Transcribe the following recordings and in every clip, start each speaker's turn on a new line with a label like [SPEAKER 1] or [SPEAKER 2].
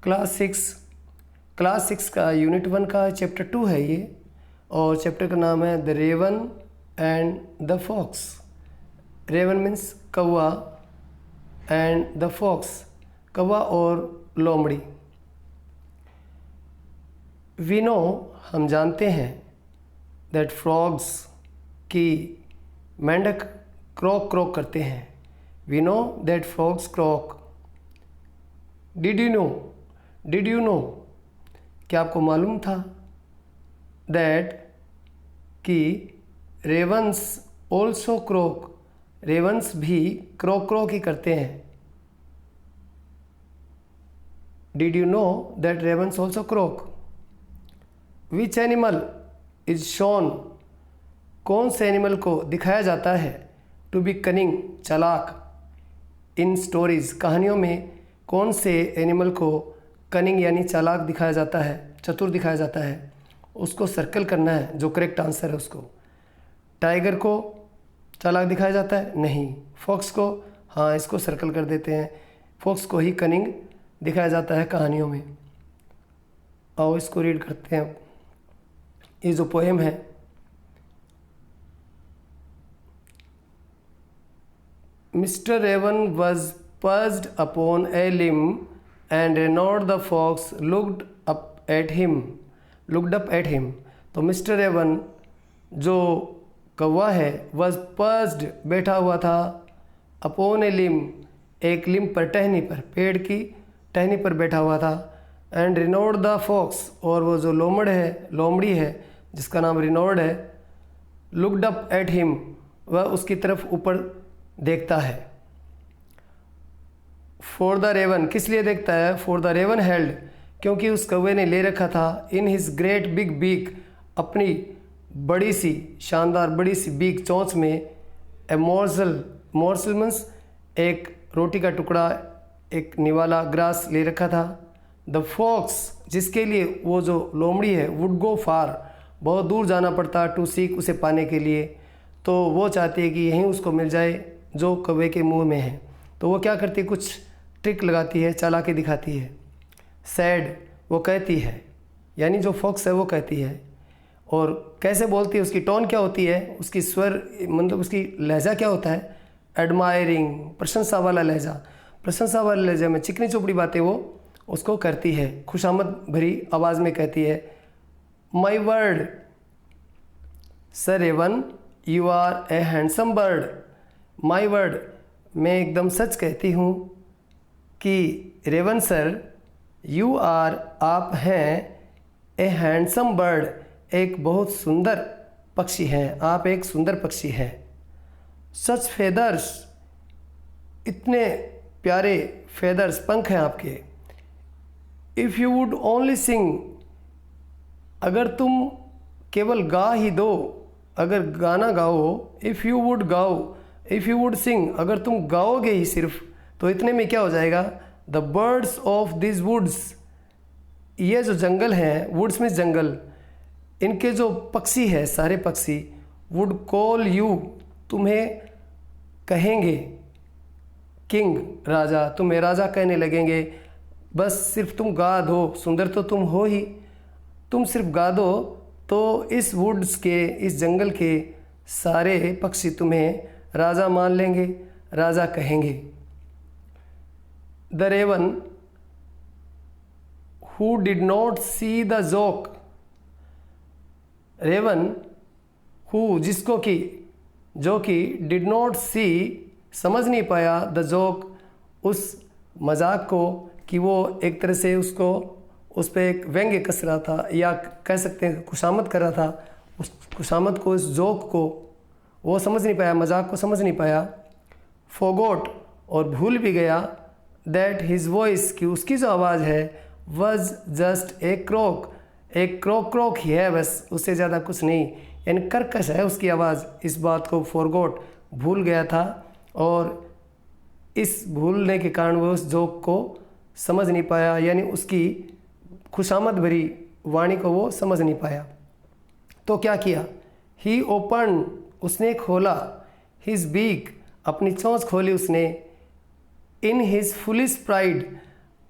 [SPEAKER 1] Class 6 का unit 1 का chapter 2 है ये, और चैप्टर का नाम है the raven and the fox. Raven means कौवा एंड द फॉक्स कौवा और लोमड़ी। वी नो हम जानते हैं दैट फ्रॉग्स की मेंढक क्रॉक क्रॉक करते हैं। We know that frogs croak. Did you know क्या आपको मालूम था दैट कि रेवंस ऑल्सो क्रॉक, रेवंस भी क्रॉक क्रॉक ही करते हैं। Did you know that ravens also croak. Which animal is shown, कौन से एनिमल को दिखाया जाता है टू बी कनिंग, चालाक, इन स्टोरीज, कहानियों में कौन से एनिमल को कनिंग यानी चालाक दिखाया जाता है, चतुर दिखाया जाता है, उसको सर्कल करना है जो करेक्ट आंसर है उसको। टाइगर को चालाक दिखाया जाता है? नहीं। फॉक्स को? हाँ, इसको सर्कल कर देते हैं। फॉक्स को ही कनिंग दिखाया जाता है कहानियों में। आओ इसको रीड करते हैं। ये जो पोएम है, mister raven was perched upon a limb and Reynard the fox looked up at him। तो मिस्टर रेवन जो कौवा है was perched बैठा हुआ था upon a limb एक लिम्ब पर, टहनी पर, पेड़ की टहनी पर बैठा हुआ था। and Reynard the fox और वो जो लोमड़ी है जिसका नाम रिनॉर्ड है, looked up at him वह उसकी तरफ ऊपर देखता है। फॉर द रेवन किस लिए देखता है? फॉर द रेवन हेल्ड क्योंकि उस कौवे ने ले रखा था in his great big beak अपनी बड़ी सी शानदार बड़ी सी बीक चोंच में ए मोर्सल मीन्स एक रोटी का टुकड़ा, एक निवाला ग्रास ले रखा था। द फॉक्स जिसके लिए वो जो लोमड़ी है वुड गो फार बहुत दूर जाना पड़ता टू सीक उसे पाने के लिए, तो वो चाहती है कि यहीं उसको मिल जाए जो कौवे के मुंह में है। तो वो क्या करती है, कुछ ट्रिक लगाती है, चालाकी दिखाती है। सैड वो कहती है, यानी जो फॉक्स है वो कहती है। और कैसे बोलती है, उसकी टोन क्या होती है, उसकी स्वर मतलब उसकी लहजा क्या होता है? एडमायरिंग, प्रशंसा वाला लहजा। प्रशंसा वाले लहजे में चिकनी चुपड़ी बातें वो उसको करती है, खुशामद भरी आवाज़ में कहती है। My word sir raven you are a handsome bird. My word मैं एकदम सच कहती हूँ कि रेवन सर यू आर आप हैं ए हैंडसम बर्ड एक बहुत सुंदर पक्षी हैं, आप एक सुंदर पक्षी हैं। सच फेदर्स इतने प्यारे फेदर्स पंख हैं आपके। If you would only sing अगर तुम केवल गा ही दो, अगर गाना गाओ, इफ़ यू वुड सिंग अगर तुम गाओगे ही सिर्फ, तो इतने में क्या हो जाएगा? The birds of this woods ये जो जंगल हैं, वुड्स में जंगल, इनके जो पक्षी है सारे पक्षी, वुड कॉल यू तुम्हें कहेंगे, किंग राजा, तुम्हें राजा कहने लगेंगे। बस सिर्फ तुम गा दो, सुंदर तो तुम हो ही, तुम सिर्फ गा दो तो इस वुड्स के, इस जंगल के सारे पक्षी तुम्हें राजा मान लेंगे, राजा कहेंगे। The raven who did not see the joke, raven who जिसको कि, जो कि डिड नॉट सी समझ नहीं पाया, द जोक उस मजाक को, कि वो एक तरह से उसको उस पर एक व्यंग्य कस रहा था, या कह सकते हैं खुशामद कर रहा था, उस खुशामद को, इस जोक को वो समझ नहीं पाया, मजाक को समझ नहीं पाया। फॉरगॉट और भूल भी गया, दैट हिज वॉइस कि उसकी जो आवाज़ है, वॉज जस्ट ए क्रॉक, एक क्रॉक क्रॉक ही है बस, उससे ज़्यादा कुछ नहीं, यानी कर्कश है उसकी आवाज़। इस बात को फॉरगॉट भूल गया था, और इस भूलने के कारण वो उस जोक को समझ नहीं पाया, यानी उसकी खुशामद भरी वाणी को वो समझ नहीं पाया। तो क्या किया? ही ओपन उसने खोला, हिज बीक अपनी चोंच खोली उसने, इन हिज फुलिश प्राइड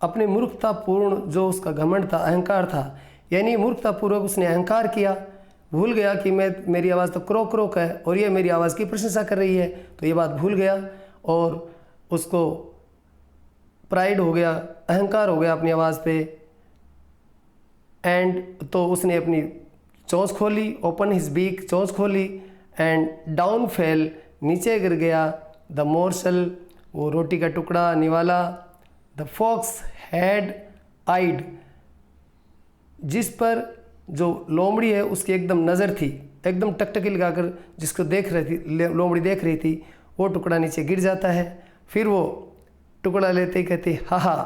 [SPEAKER 1] अपनी मूर्खतापूर्ण जो उसका घमंड था, अहंकार था, यानी मूर्खतापूर्वक उसने अहंकार किया, भूल गया कि मेरी आवाज़ तो क्रोक क्रोक है और ये मेरी आवाज़ की प्रशंसा कर रही है, तो ये बात भूल गया और उसको प्राइड हो गया, अहंकार हो गया अपनी आवाज़ पे। एंड तो उसने अपनी चोंच खोली, ओपन हिज बीक, चोंच खोली, एंड डाउन फेल, नीचे गिर गया, द मोर्सल, वो रोटी का टुकड़ा, निवाला, द फॉक्स हैड आइड, जिस पर जो लोमड़ी है उसकी एकदम नज़र थी, एकदम टकटकी लगाकर जिसको देख रही थी, लोमड़ी देख रही थी, वो टुकड़ा नीचे गिर जाता है। फिर वो टुकड़ा लेते ही कहती हा हा,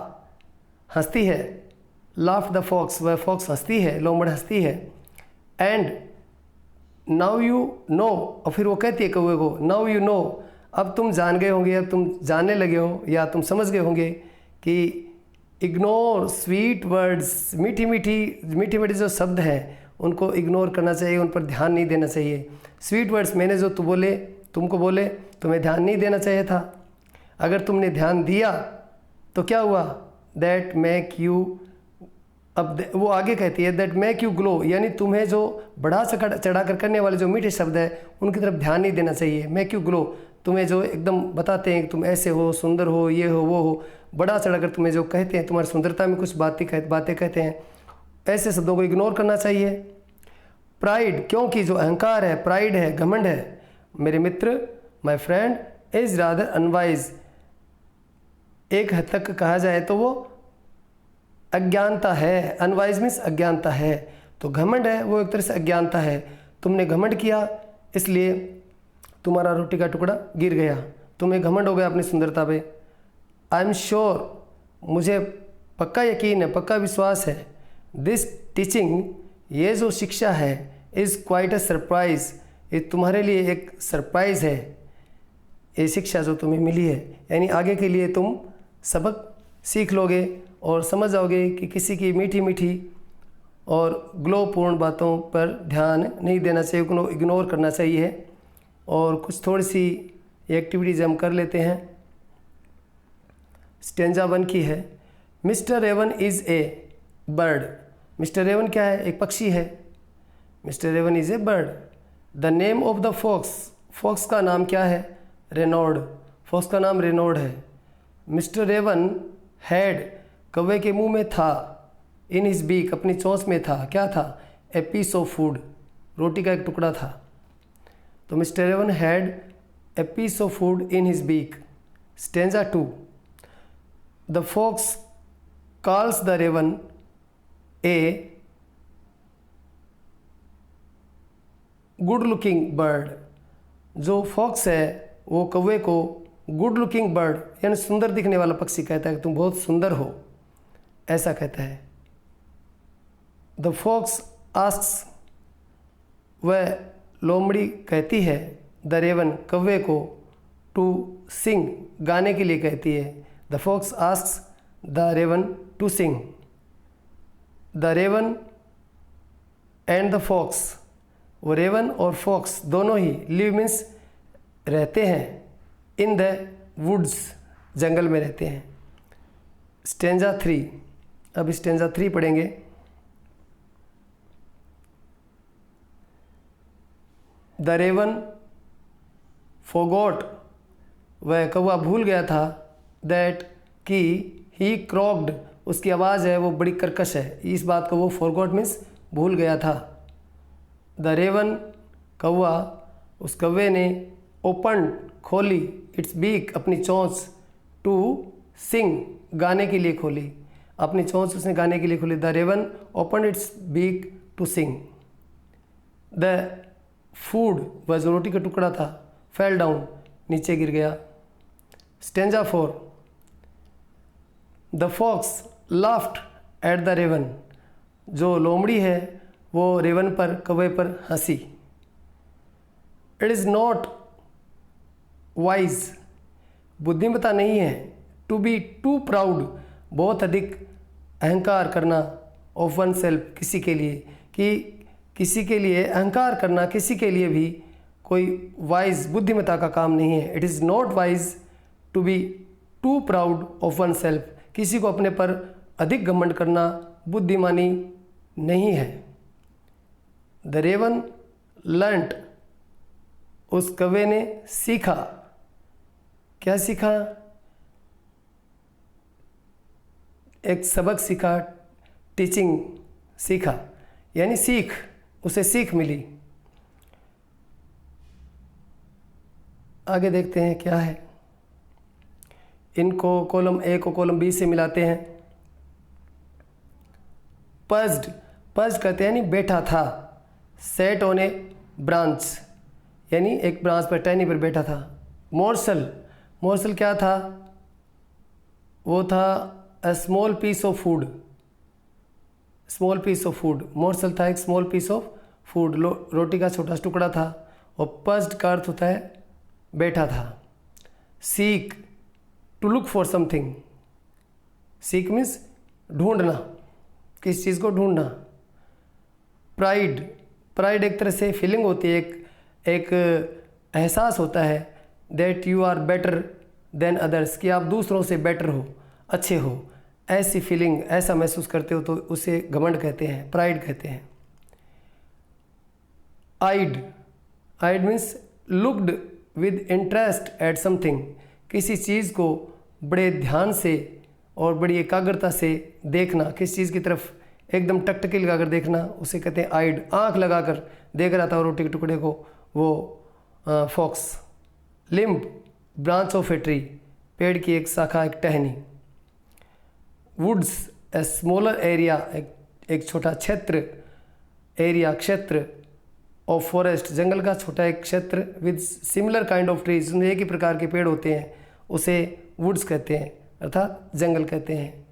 [SPEAKER 1] हंसती है, लाफ द फॉक्स, वह फॉक्स हंसती है, लोमड़ हंसती है। एंड नाउ यू नो, और फिर वो कहती है कौवे को, नाउ यू नो, अब तुम जान गए होंगे, अब तुम जानने लगे हो या तुम समझ गए होंगे कि इग्नोर स्वीट वर्ड्स, मीठी मीठी जो शब्द हैं उनको इग्नोर करना चाहिए, उन पर ध्यान नहीं देना चाहिए। स्वीट वर्ड्स मैंने जो तुमको बोले, तुम्हें ध्यान नहीं देना चाहिए था। अगर तुमने ध्यान दिया तो क्या हुआ, दैट मेक यू, अब वो आगे कहती है दैट मेक यू ग्लो, यानी तुम्हें जो बढ़ा चढ़ा कर करने वाले जो मीठे शब्द है उनकी तरफ ध्यान नहीं देना चाहिए। मेक यू ग्लो, तुम्हें जो एकदम बताते हैं कि तुम ऐसे हो, सुंदर हो, ये हो, वो हो, बढ़ा चढ़ा कर तुम्हें जो कहते हैं, तुम्हारी सुंदरता में कुछ बातें कहते हैं, ऐसे शब्दों को इग्नोर करना चाहिए। प्राइड, क्योंकि जो अहंकार है, प्राइड है, घमंड है, मेरे मित्र, my friend, is rather unwise, एक हद तक कहा जाए तो वो अज्ञानता है। अनवाइज मीन्स अज्ञानता है, तो घमंड है वो एक तरह से अज्ञानता है। तुमने घमंड किया इसलिए तुम्हारा रोटी का टुकड़ा गिर गया, तुम्हें घमंड हो गया अपनी सुंदरता पे। आई एम श्योर, मुझे पक्का यकीन है, पक्का विश्वास है, दिस टीचिंग, ये जो शिक्षा है, इज़ क्वाइट अ सरप्राइज़, ये तुम्हारे लिए एक सरप्राइज़ है, ये शिक्षा जो तुम्हें मिली है, यानी आगे के लिए तुम सबक सीख लोगे और समझ जाओगे कि किसी की मीठी मीठी और ग्लोपूर्ण बातों पर ध्यान नहीं देना चाहिए, उनको इग्नोर करना चाहिए। और कुछ थोड़ी सी एक्टिविटीज़ हम कर लेते हैं। स्टेंजा 1 की है, mister raven is a bird. Mister raven क्या है, एक पक्षी है। Mister raven is a bird. The name of the fox, fox का नाम क्या है, रेनॉल्ड, फॉक्स का नाम रेनॉल्ड है। मिस्टर रेवन हैड, कौवे के मुंह में था, इन हिज बीक, अपनी चोंच में था, क्या था, ए पीस ऑफ फूड, रोटी का एक टुकड़ा था। तो mister raven had a piece of food in his beak. Stanza 2, the fox calls the raven a good looking bird. जो फॉक्स है वो कौवे को गुड लुकिंग बर्ड, यानी सुंदर दिखने वाला पक्षी कहता है कि तुम बहुत सुंदर हो, ऐसा कहता है। द फॉक्स आस्क्स, वह लोमड़ी कहती है, द रेवन, कौवे को, टू सिंग, गाने के लिए कहती है। The fox asks the raven to sing. The raven and the fox, वो रेवन और फॉक्स दोनों ही, लिव मीन्स रहते हैं, इन द वुड्स, जंगल में रहते हैं। स्टेंजा 3, अब स्टेंजा 3 पढ़ेंगे। द रेवन फॉरगॉट, वह कौवा भूल गया था, दैट कि ही क्रॉक्ड, उसकी आवाज़ है वो बड़ी कर्कश है, इस बात को वो फॉरगॉट मीन्स भूल गया था। द रेवन, कौवा, उस कौवे ने, ओपन, खोली, इट्स बीक, अपनी चोंच, टू सिंग, गाने के लिए खोली, अपनी चोंच उसने गाने के लिए खोली। The raven open its beak to sing. The food, वह जो रोटी का टुकड़ा था, फेल डाउन, नीचे गिर गया। Stanza 4, the fox laughed at the raven, जो लोमड़ी है वो रेवन पर, कौवे पर हंसी। इट इज़ नॉट वाइज, बुद्धिमता नहीं है, टू बी टू प्राउड, बहुत अधिक अहंकार करना, ऑफ वन सेल्फ, किसी के लिए, कि किसी के लिए अहंकार करना किसी के लिए भी कोई वाइज, बुद्धिमता का काम नहीं है। It is not wise to be too proud of oneself, किसी को अपने पर अधिक घमंड करना बुद्धिमानी नहीं है। द रेवन लर्नट, उस कौवे ने सीखा। क्या सीखा? एक सबक सीखा, टीचिंग सीखा, यानी सीख, उसे सीख मिली। आगे देखते हैं क्या है। इनको कॉलम ए को कॉलम बी से मिलाते हैं। पज्ड, पज्ड कहते हैं यानी बैठा था। सेट ऑन ए ब्रांच, यानी एक ब्रांच पर, टहनी पर बैठा था। मोर्सल, मोर्सल क्या था? वो था a small piece of food, small piece of food. Morsel था एक स्मॉल पीस ऑफ फूड, रोटी का छोटा सा टुकड़ा था। और पज्ड का अर्थ होता है बैठा था। Seek, to look for something. Seek means ढूंढना, किस चीज़ को ढूंढना। प्राइड, प्राइड एक तरह से फीलिंग होती है, एक एहसास होता है that you are better than others, कि आप दूसरों से बेटर हो, अच्छे हो। ऐसी फीलिंग, ऐसा महसूस करते हो तो उसे घमंड कहते हैं, प्राइड कहते हैं। Eyed, eyed means looked with interest at something, किसी चीज़ को बड़े ध्यान से और बड़ी एकाग्रता से देखना, किस चीज़ की तरफ एकदम टकटकी लगाकर देखना, उसे कहते हैं आइड। आँख लगाकर देख रहा था रोटी के टुकड़े को वो fox. Limb, branch of a tree, पेड़ की एक शाखा, एक टहनी। वुड्स, ए स्मॉलर एरिया, एक छोटा क्षेत्र, एरिया क्षेत्र। ऑफ फॉरेस्ट, जंगल का छोटा एक क्षेत्र। With similar kind of trees, एक ही प्रकार के पेड़ होते हैं, उसे वुड्स कहते हैं, अर्थात जंगल कहते हैं।